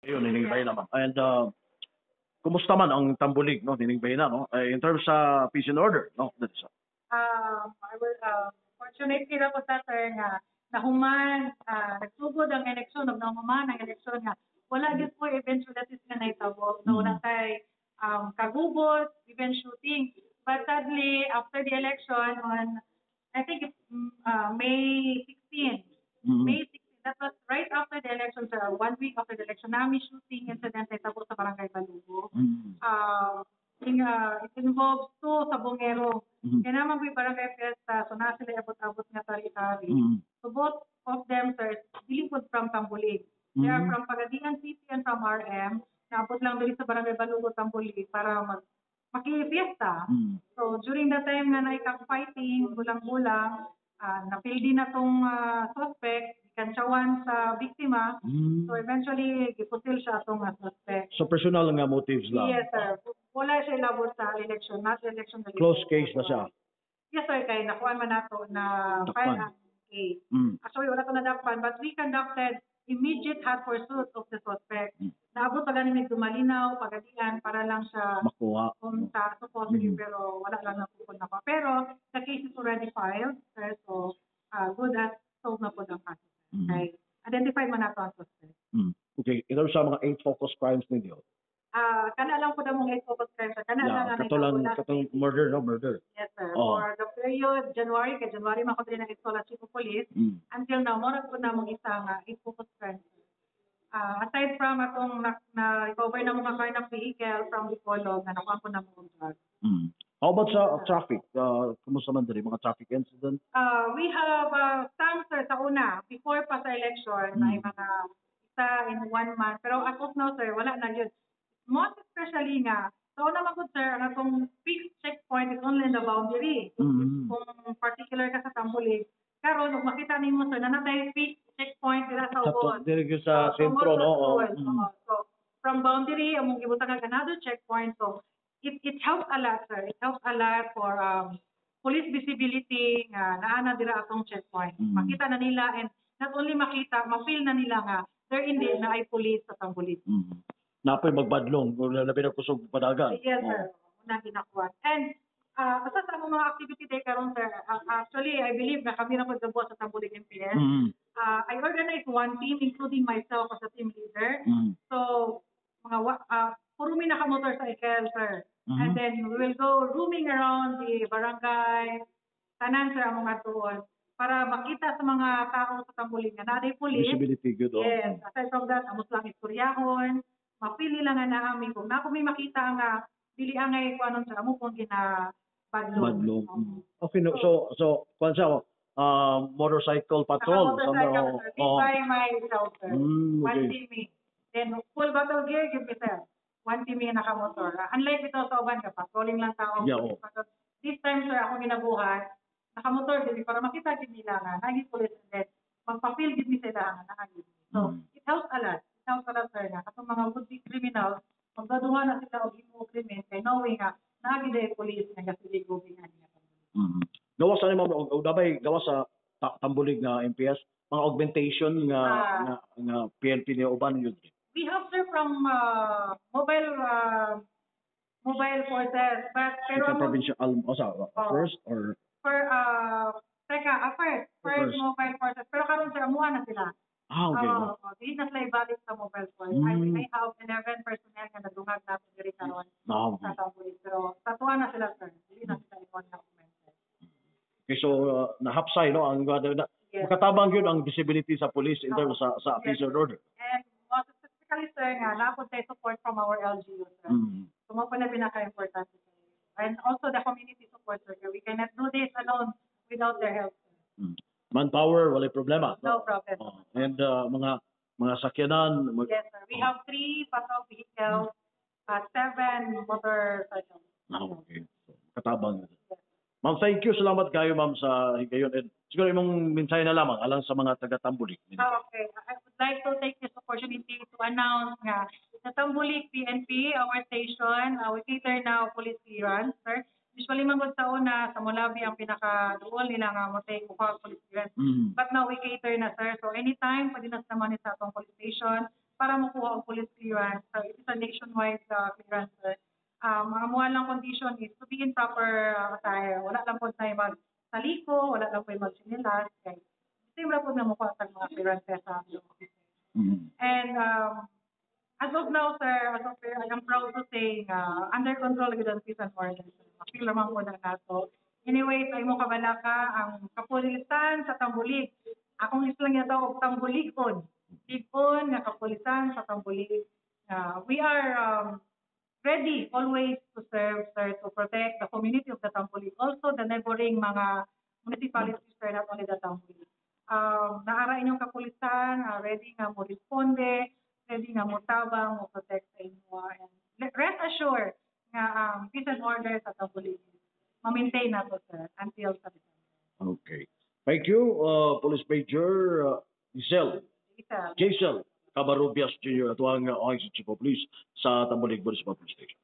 Ayun, Niningbay naman. And kumusta man ang tambulig, no, Niningbay na, no? In terms sa peace and order, no? I will, fortunately na po sa sir nga nahuman, nagsugod ang eleksyon, nahuman ang eleksyon nga wala din po event that is nga naitabo. No, wala tayo kagubot, event shooting. But sadly, after the election on, I think it's May 16, May 16, that was right after the election, sir, 1 week after the election, namin shooting incident na itabo sa Barangay Balugo. It involves two sabongero. Kaya naman may barangay fiesta, so na sila abot-abot nga tari-tari. So both of them, sir, dilipod from Tambulig. They are from Pagadian City and from RM. Naabot lang dali sa barangay Balugo, Tambulig para maki-fiesta. So during that time nga na-fighting, gulang-gulang, napildi na tong suspect, ikantsawan sa biktima. So eventually, gipusil siya itong suspect. So personal nga motives lang? Yes, sir. Wala siya labot sa election, not election. Close case na siya? Yes, sir. Kaya nakuha man nato na file ang case. Actually, wala ito nadakpan, but we conducted immediate hot pursuit of the suspect. Naabot pa ganin dumalinaw, pagadian, para lang siya makuha. Kumta, supposedly, pero wala lang napupun na pa. Pero the case is already filed, sir, so good as solved na po ng kaso. Okay. Identify man nato ang suspect. Okay. Ito sa mga 8 focus crimes ninyo? Kana lang po na mong 8 focus crimes. Kana lang katong murder, no? Murder. Yes, sir. For the period, January makodrin ng Isola Chief of Police, until now, morag po na mong isang 8 focus crimes. Aside from atong na-recover na mga car ng vehicle from Bacolod, na nakuha po na mong drug. How about sa traffic? Kumusta man din mga traffic incidents? We have some, sir, sa una, before pa sa election, may mga isa in 1 month. Pero as of now, sir, wala na yun. Most especially nga, so naman po, sir, ang atong fixed checkpoint is only in the boundary. Kung particular ka sa Tambulig, karon kung makita nimo, sir, na natay fixed checkpoint dira sa ubos. Sa sentro, no? So, from boundary, among gibutan ka another checkpoint. So, it helps a lot, sir. It helps a lot for police visibility nga naana dira atong checkpoint. Makita na nila, and not only makita, ma-feel na nila nga there indeed na ay police sa Tambulig. Napoy magbadlong, labi na kusog padagan. Yes, sir. Unang ginakuha. And asa sa among mga activity day karon, sir, actually, I believe na kami na pagdabuhat sa Tambulig MPS. I organized one team, including myself as a team leader. So, puro mi nakamotor sa Ikel, sir. And then we will go roaming around the barangay, tanan, sir, ang mga tuon, para makita sa mga tao sa Tambulig na naday police. Visibility, good. Yes. Aside from that, amos lang istoryahon, mapili lang nga namin. Kung na may makita nga, dili angay kung anong sa amo kung badlong. Okay, no, so kung sa motorcycle patrol. Motorcycle, sir. By myself, sir. One Okay. team. Then, full battle gear, give me, sir. One team yung nakamotor. Unlike ito sa uban ka, patrolling lang tao. Yeah, This time, sir, ako ginabuhat, nakamotor, give me, para makita give nila nga, naging police, and then, magpa-feel give me sila nga, nakagib me. So, it helps a lot. It helps a lot, sir, nga. Katong mga would-be criminals, magdaduha na sila o imo krimen, kay knowing nga, nagide police nga gasiligo nga niya. Gawas sa nimo dabay gawas sa Tambulig nga MPS, mga augmentation nga PNP ni uban yun. We have, sir, from mobile forces, but pero provincial first or first mobile forces, pero karon sir amuha na sila. Okay. Dili na sila ibalik sa mobile force. I have 11 personnel nga nadungag nato diri karon sa Tambulig, pero tatuan na sila, sir. Dili na sila ikon na augmented. Okay, so nahapsay, no, ang makatabang yun ang visibility sa police in terms sa peace and order. And most specifically, sir, nga napod tayo support from our LGU, sir. So mo pa na pinaka-importante, sir. And also the community support, sir. We cannot do this alone without their help, sir. Manpower, wala problema. No problem. And mga sakyanan. Yes, sir. We have 3 patrol vehicles, 7 motorcycles. Okay. Katabang. Ma'am, thank you. Salamat kayo, ma'am, sa higayon. And siguro imong mensahe na lamang alang sa mga taga-Tambulig. Okay. I would like to take this opportunity to announce nga sa Tambulig PNP, our station, we cater now police clearance, sir. Usually mangod sa una, sa Molabi ang pinaka-duol nila nga mo take police clearance. But now we cater na, sir. So anytime, pwede na sa naman sa atong police station, para makuha ang police clearance. So it is a nationwide clearance, sir. Ang amuha lang condition is to be in proper attire. Wala lang po tayo magsaliko, wala lang po yung magsinilas. Kaya same lang po na mukha sa mga clearances sa office. And as of now, sir, I am proud to say under control with the peace and order. Mapil naman po na nato. Anyways, ay mo kabalaka ang kapulisan sa Tambulig. Akong islang niya daw og Tambuligon. Ligon nga kapulisan sa Tambulig. We are ready always to serve, sir, to protect the community of the Tambulig. Also, the neighboring mga municipalities, sir, not only the Tambulig. Naara inyong kapulisan, ready nga mo responde, ready nga mo tabang, mo protect sa inyo. And rest assured nga peace and order sa Tambulig. Ma-maintain na to, sir, until sa December. Okay. Thank you, Police Major Giselle Cabarubias Jr. at ang Officer Chief of Police sa Tambulig Municipal Police Station.